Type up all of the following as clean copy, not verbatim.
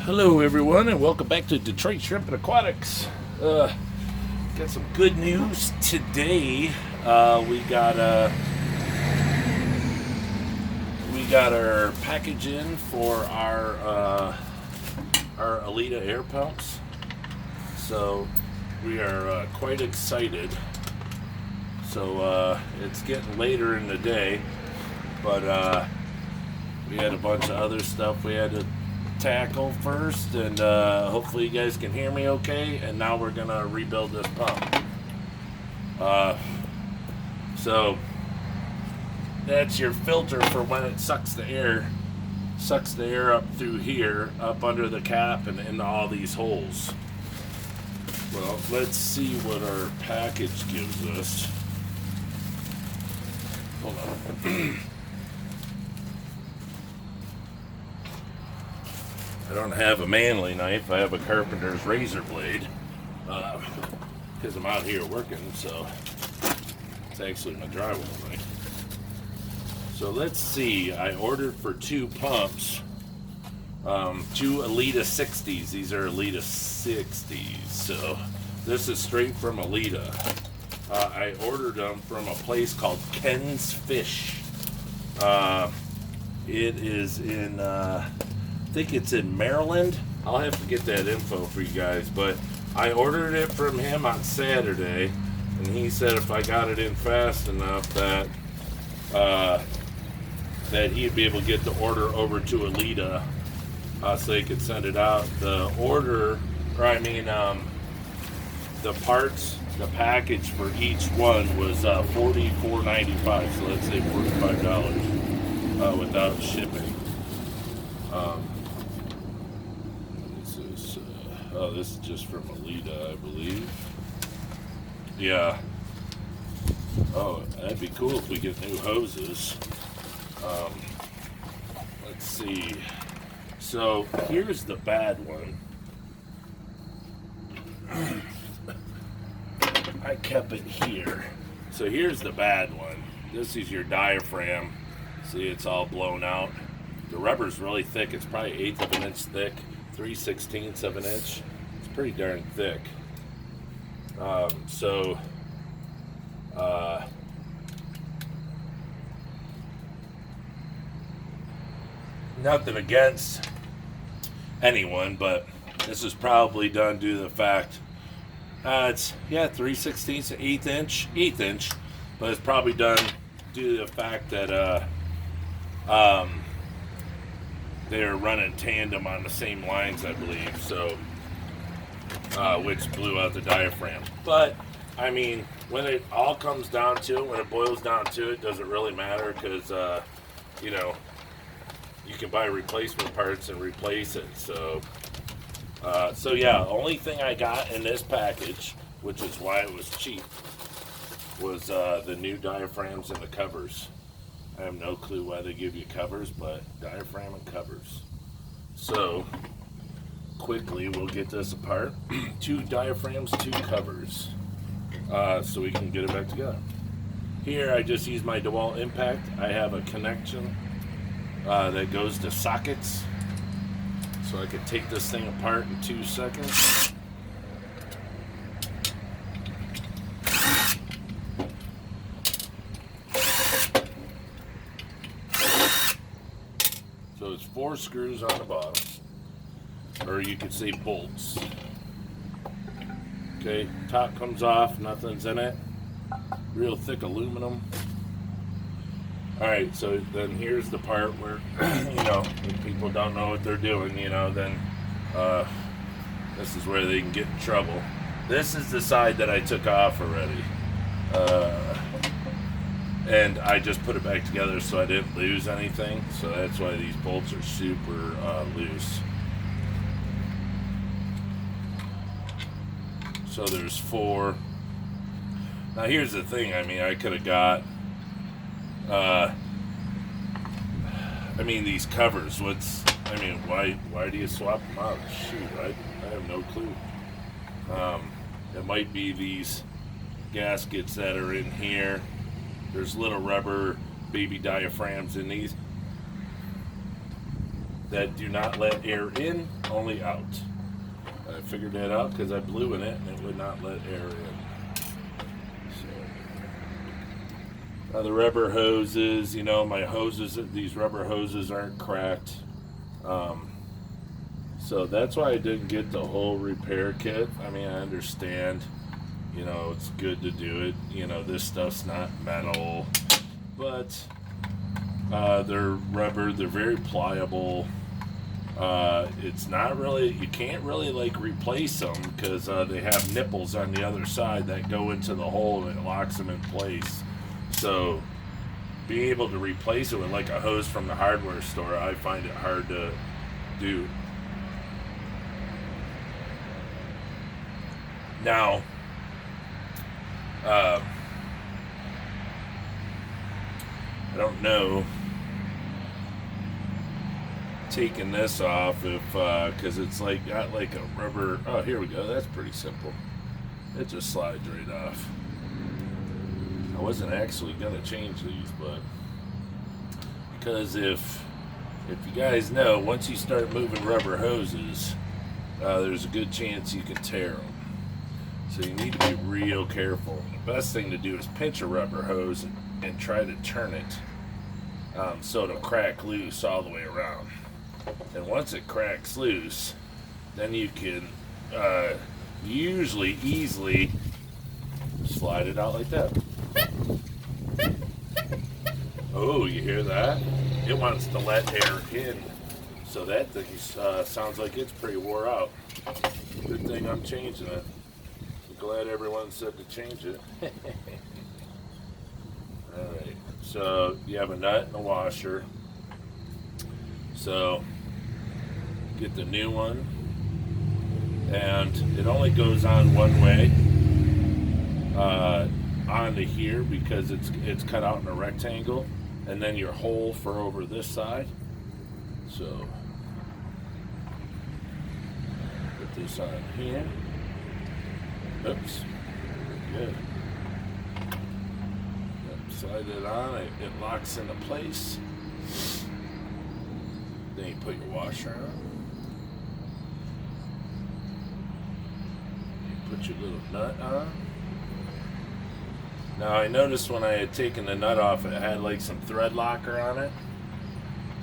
Hello everyone and welcome back to Detroit Shrimp and Aquatics. Got some good news today. We got our package in for our Alita air pumps. So we are quite excited. So it's getting later in the day, but we had a bunch of other stuff we had to tackle first, and hopefully you guys can hear me okay. And now we're gonna rebuild this pump. So that's your filter for when it sucks the air up through here, up under the cap and into all these holes. Well, let's see what our package gives us. Hold on. I don't have a manly knife. I have a carpenter's razor blade because I'm out here working, so it's actually my drywall knife. So let's see. I ordered for 2 pumps, 2 Alita 60s. These are Alita 60s, so this is straight from Alita. I ordered them from a place called Ken's Fish. It is in... I think it's in Maryland. I'll have to get that info for you guys, but I ordered it from him on Saturday, and he said if I got it in fast enough that he'd be able to get the order over to Alita so they could send it out. The parts, the package for each one was $44.95, so let's say $45 without shipping. This is just from Alita, I believe. Yeah. Oh, that'd be cool if we get new hoses. Let's see. So here's the bad one. I kept it here. So here's the bad one. This is your diaphragm. See, it's all blown out. The rubber's really thick. It's probably 1/8 of an inch thick, 3/16 of an inch. It's pretty darn thick. Nothing against anyone, but this is probably done due to the fact it's 3/16 to 1/8 inch, but it's probably done due to the fact that they're running tandem on the same lines, I believe, so which blew out the diaphragm. But I mean, when it all comes down to it, when it boils down to it, does it really matter? Because you can buy replacement parts and replace it. So yeah, only thing I got in this package, which is why it was cheap, was the new diaphragms and the covers. I have no clue why they give you covers, but diaphragm and covers. So quickly we'll get this apart. 2 diaphragms, 2 covers, so we can get it back together. Here I just use my DeWalt Impact. I have a connection that goes to sockets, so I could take this thing apart in 2 seconds. So it's 4 screws on the bottom, or you could say bolts. Okay, top comes off, nothing's in it. Real thick aluminum. Alright, so then here's the part where, if people don't know what they're doing, then this is where they can get in trouble. This is the side that I took off already. And I just put it back together so I didn't lose anything. So that's why these bolts are super loose. So there's 4. Now here's the thing. I mean, I could have got, these covers. Why do you swap them out? Shoot, I have no clue. It might be these gaskets that are in here. There's little rubber baby diaphragms in these. that do not let air in, only out. I figured that out because I blew in it and it would not let air in. So, the rubber hoses, my hoses, these rubber hoses aren't cracked. So that's why I didn't get the whole repair kit. I mean, I understand, it's good to do it. This stuff's not metal, but they're rubber, they're very pliable. It's not really, you can't really like replace them because they have nipples on the other side that go into the hole and it locks them in place. So being able to replace it with like a hose from the hardware store, I find it hard to do. Now, I don't know, taking this off if, because it's like got like a rubber, oh, here we go, that's pretty simple. It just slides right off. I wasn't actually going to change these, but because if you guys know, once you start moving rubber hoses, there's a good chance you can tear them. So you need to be real careful. The best thing to do is pinch a rubber hose and try to turn it so it'll crack loose all the way around. And once it cracks loose, then you can usually easily slide it out like that. Oh, you hear that? It wants to let air in. So that thing sounds like it's pretty wore out. Good thing I'm changing it. Glad everyone said to change it. Alright, so you have a nut and a washer. So get the new one, and it only goes on one way onto here because it's cut out in a rectangle, and then your hole for over this side. So put this on here. Oops. Good. Yep, slide it on, it locks into place. Then you put your washer on. You put your little nut on. Now I noticed when I had taken the nut off, it had like some thread locker on it.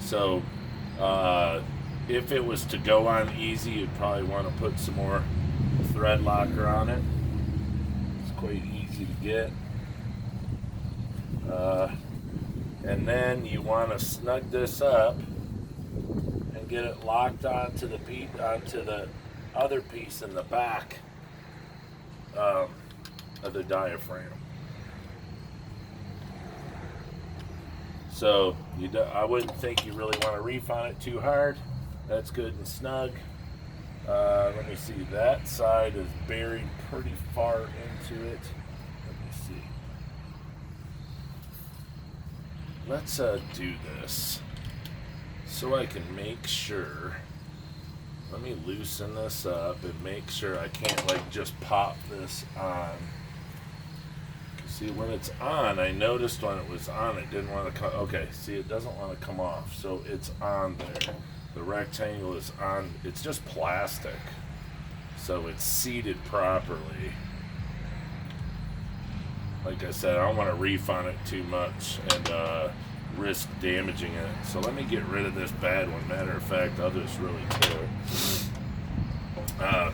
So if it was to go on easy, you'd probably want to put some more thread locker on it. It's quite easy to get. And then you want to snug this up and get it locked onto the other piece in the back of the diaphragm. So I wouldn't think you really want to reef on it too hard. That's good and snug. Let me see, that side is buried pretty far into it. Let me see. Let's do this so I can make sure. Let me loosen this up and make sure I can't like just pop this on. See, when it's on, I noticed when it was on, it didn't want to come. Okay, see, it doesn't want to come off, so it's on there. The rectangle is on, it's just plastic, so it's seated properly. Like I said, I don't want to reef on it too much and risk damaging it. So let me get rid of this bad one. Matter of fact, I'll just really tear it.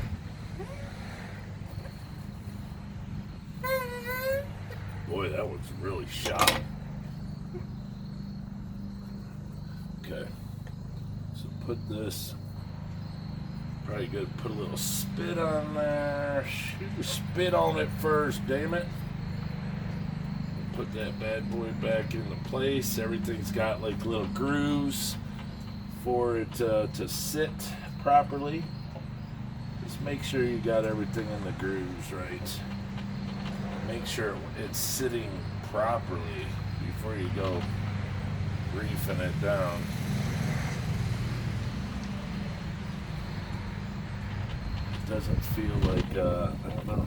Boy, that one's really shot. Okay. Put this, probably good to put a little spit on there. Shoot, spit on it first, damn it. Put that bad boy back into place. Everything's got like little grooves for it to sit properly. Just make sure you got everything in the grooves right. Make sure it's sitting properly before you go reefing it down. Doesn't feel like, I don't know.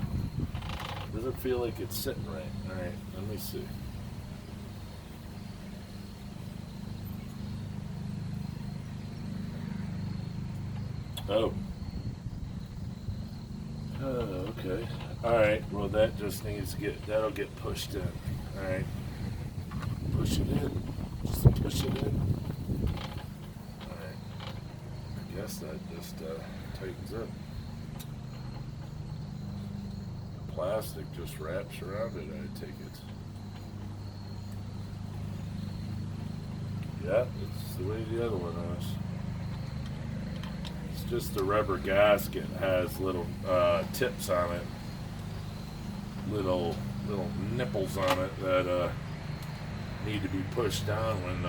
Doesn't feel like it's sitting right. Alright, let me see. Oh. Oh, okay. All right. Well, that just needs to that'll get pushed in. All right. Push it in. Just push it in. All right. I guess that just tightens up. Plastic just wraps around it, I take it. Yeah, it's the way the other one is. It's just the rubber gasket has little tips on it, little nipples on it that need to be pushed down when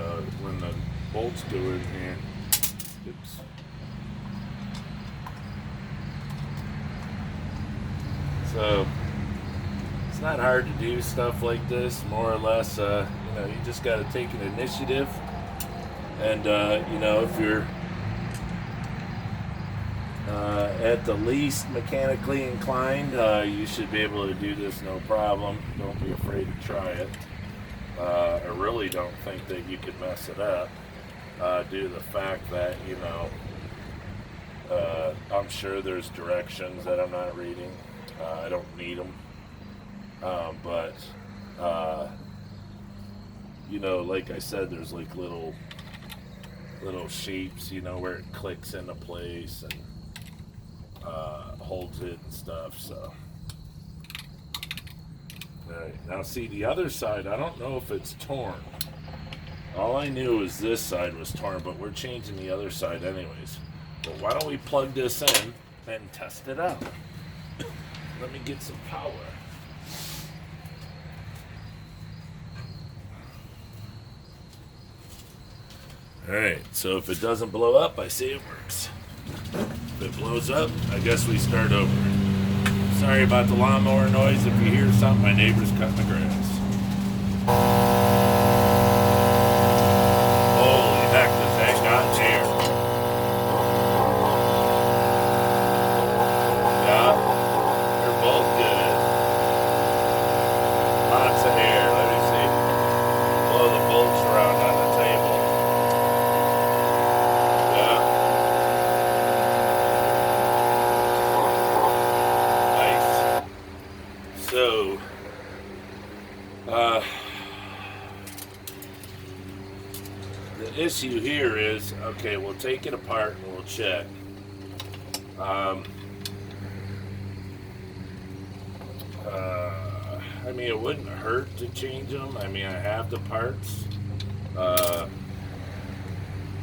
the bolts go in here. Oops. So it's not hard to do stuff like this. More or less, you just got to take an initiative. And if you're at the least mechanically inclined, you should be able to do this no problem. Don't be afraid to try it. I really don't think that you could mess it up due to the fact that I'm sure there's directions that I'm not reading. I don't need them, but like I said, there's like little shapes, where it clicks into place and holds it and stuff. So, all right. Now, see the other side. I don't know if it's torn. All I knew is this side was torn, but we're changing the other side anyways. But why don't we plug this in and test it out? Let me get some power. Alright, so if it doesn't blow up, I say it works. If it blows up, I guess we start over. Sorry about the lawnmower noise. If you hear something, my neighbor's cutting the grass. Holy heck, does that got air. Yeah, they're both good. Lots of air. Let me see. Blow the bolts around on the table. Yeah. Nice. So, the issue here is, okay, we'll take it apart and we'll check. I mean, it wouldn't hurt to change them. I mean, I have the parts. But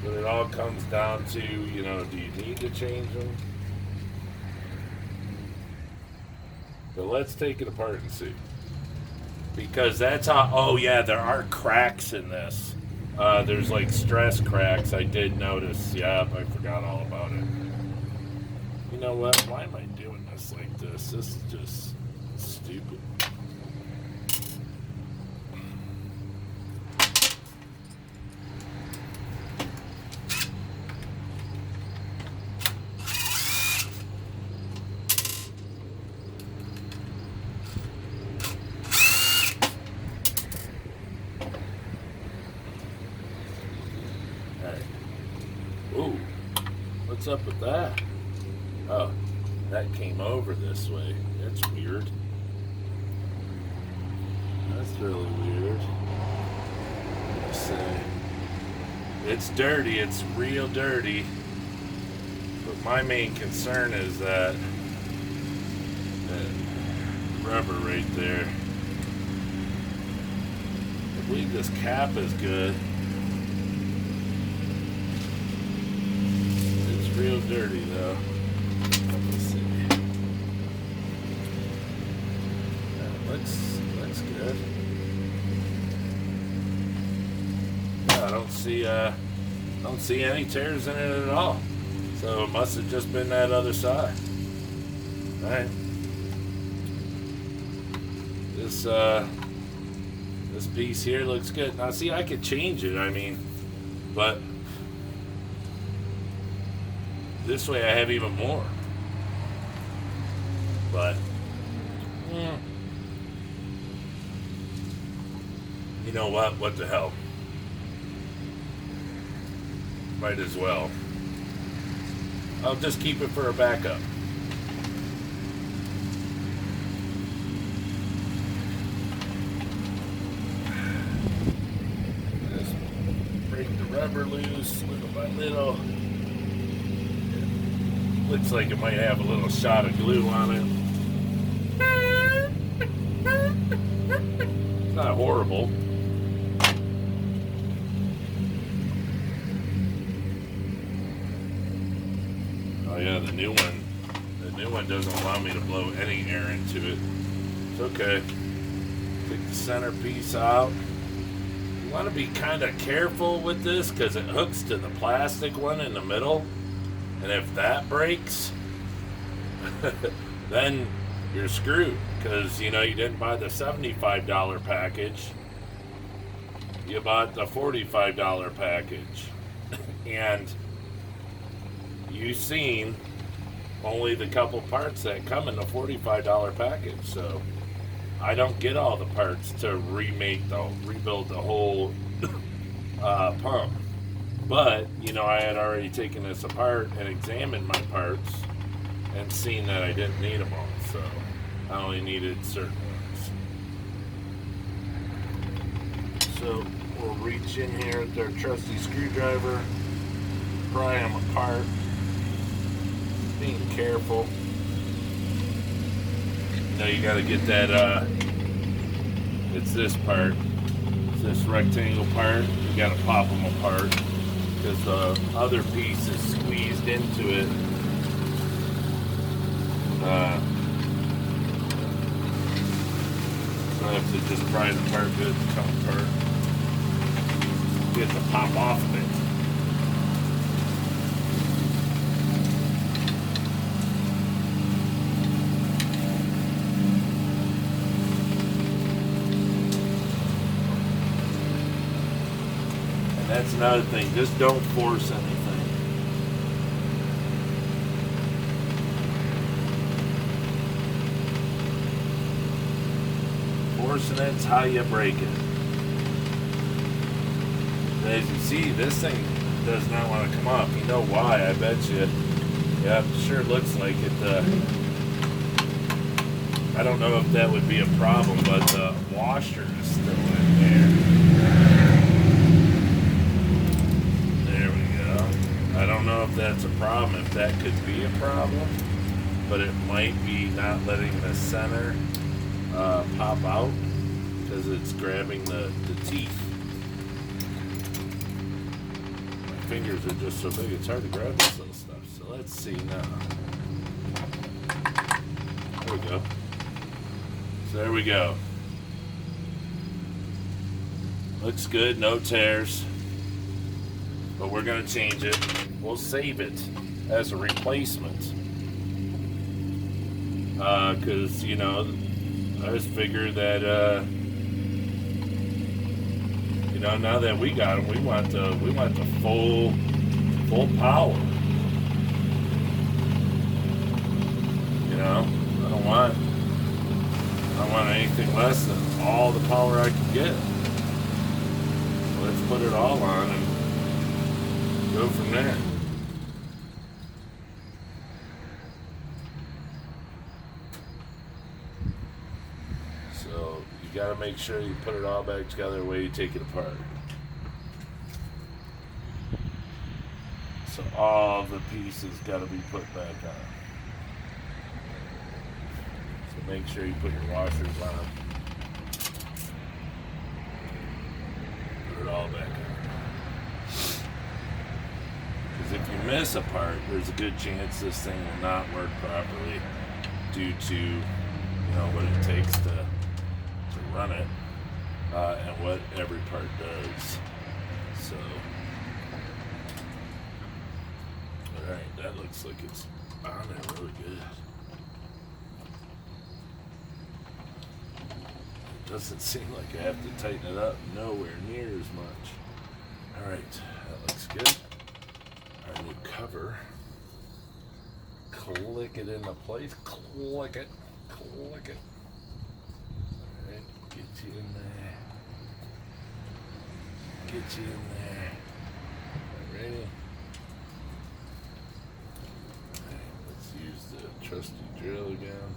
it all comes down to, do you need to change them? But let's take it apart and see. Because that's how, oh yeah, there are cracks in this. There's like stress cracks, I did notice. Yep, I forgot all about it. You know what? Why am I doing this like this? This is just stupid. Ooh, what's up with that? Oh, that came over this way. That's weird. That's really weird. Let's see. It's dirty. It's real dirty. But my main concern is that rubber right there. I believe this cap is good. Real dirty though. Let's see. That looks good. Yeah, I don't see any tears in it at all. So it must have just been that other side. Alright. This piece here looks good. Now see, I could change it, but this way I have even more. But you know what? What the hell? Might as well. I'll just keep it for a backup. Just break the rubber loose little by little. Looks like it might have a little shot of glue on it. It's not horrible. Oh yeah, the new one. The new one doesn't allow me to blow any air into it. It's okay. Take the centerpiece out. You want to be kind of careful with this because it hooks to the plastic one in the middle. And if that breaks, then you're screwed because, you know, you didn't buy the $75 package. You bought the $45 package. And you've seen only the couple parts that come in the $45 package. So I don't get all the parts to rebuild the whole pump. But, you know, I had already taken this apart and examined my parts and seen that I didn't need them all. So I only needed certain ones. So we'll reach in here with our trusty screwdriver, pry them apart, being careful. Now you got to get that, it's this part, it's this rectangle part, you got to pop them apart. Because the other piece is squeezed into it. So I have to just pry the part good to come apart. You have to pop off of it. That's another thing. Just don't force anything. Forcing it's how you break it. As you see, this thing does not want to come off. You know why? I bet you. Yeah, it sure looks like it. I don't know if that would be a problem, but the washer is still in there. I don't know if that's a problem, if that could be a problem, but it might be not letting the center pop out because it's grabbing the teeth. My fingers are just so big, it's hard to grab this little stuff. So let's see now. There we go. So there we go. Looks good, no tears. But we're going to change it. We'll save it as a replacement. Because, you know, I just figured that, you know, now that we got them, we want the full power. You know, I don't want anything less than all the power I can get. So let's put it all on and go from there. So you got to make sure you put it all back together the way you take it apart. So all the pieces got to be put back on. So make sure you put your washers on. Put it all back on. If you miss a part, there's a good chance this thing will not work properly due to, you know, what it takes to run it and what every part does. So, alright, that looks like it's on there really good. It doesn't seem like I have to tighten it up nowhere near as much. Alright, that looks good. Our new cover. Click it into place. Click it. Click it. Alright, get you in there. Get you in there. Ready? trusty drill again.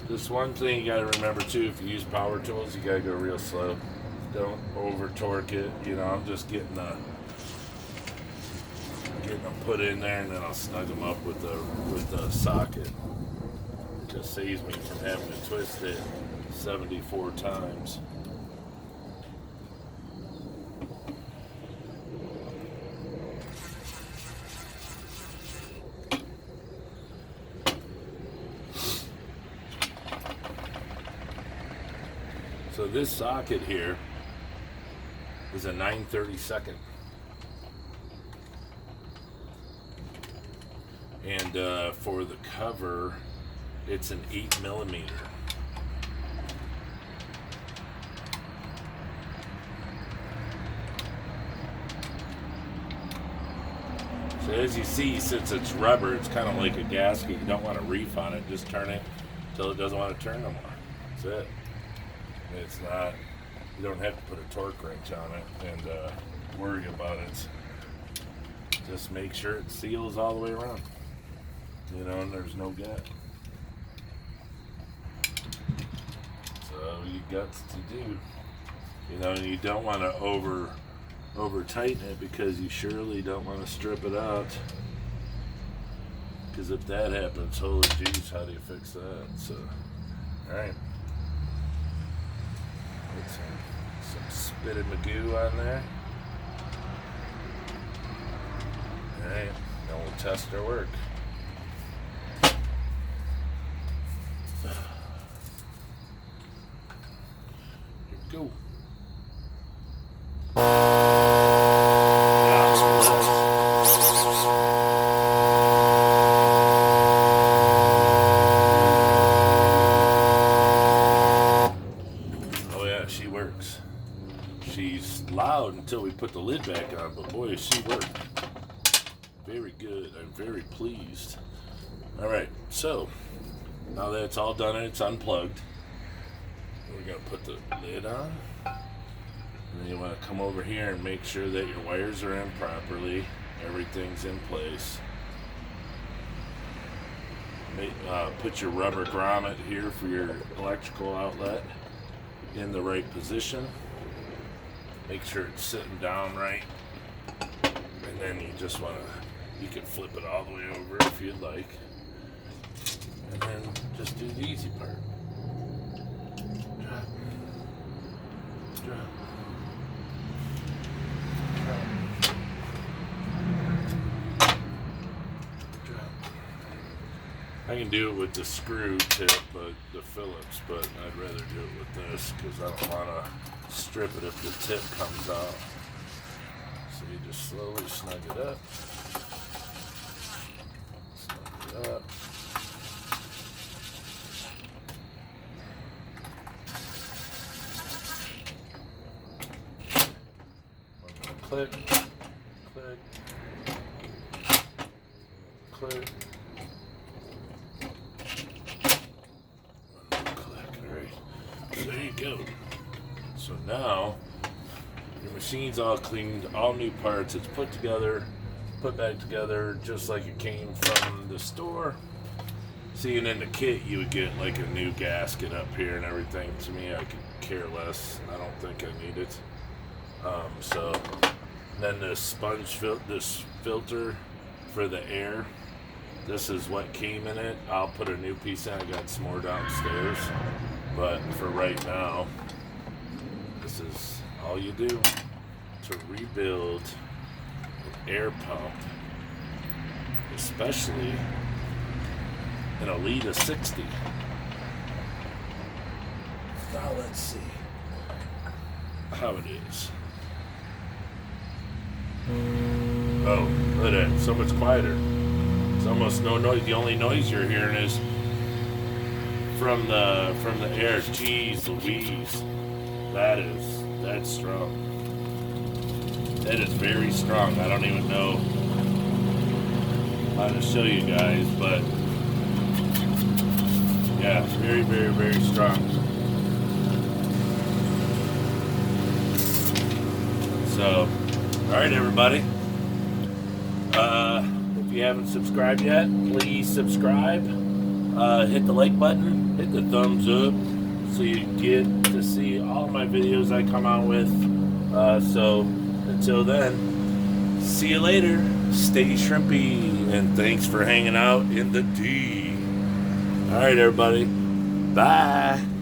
Just one thing you gotta remember too, if you use power tools, you gotta go real slow. Don't over torque it. You know, I'm just getting them put in there, and then I'll snug them up with the socket. It just saves me from having to twist it 74 times. So this socket here is a 9/32, and for the cover, it's an 8mm. So as you see, since it's rubber, it's kind of like a gasket. You don't want to reef on it. Just turn it until it doesn't want to turn no more. That's it. It's not, you don't have to put a torque wrench on it and worry about it. Just make sure it seals all the way around, you know, and there's no gap. So you got to do, you know, and you don't want to over tighten it, because you surely don't want to strip it out, because if that happens, holy jeez, how do you fix that? So, all right. Put some spitted magoo on there. Alright, now we'll test our work. Here we go. She works. She's loud until we put the lid back on, but boy, she worked. Very good. I'm very pleased. All right, so now that it's all done and it's unplugged, we're going to put the lid on. And then you want to come over here and make sure that your wires are in properly. Everything's in place. Put your rubber grommet here for your electrical outlet in the right position. Make sure it's sitting down right, and then you just want to, you can flip it all the way over if you'd like, and then just do the easy part. Drop, drop, drop, drop. I can do it with the screw tip, but the Phillips, but I'd rather do it with this because I don't want to strip it if the tip comes out. So you just slowly snug it up. Snug it up. Click, click, click. There you go. So now your machine's all cleaned, all new parts. It's put together, put back together just like it came from the store. See, and in the kit you would get like a new gasket up here and everything. To me, I could care less. I don't think I need it. So then this this filter for the air. This is what came in it. I'll put a new piece in. I got some more downstairs. But for right now, this is all you do to rebuild an air pump, especially an Alita 60. Now let's see how it is. Oh, look at that, so much quieter. It's almost no noise. The only noise you're hearing is from the air. Jeez Louise. That's strong. That is very strong. I don't even know how to show you guys, but yeah, very, very, very strong. So, alright everybody. If you haven't subscribed yet, please subscribe. Hit the like button, hit the thumbs up, so you get to see all of my videos I come out with. So until then, see you later. Stay shrimpy, and thanks for hanging out in the D. All right, everybody. Bye.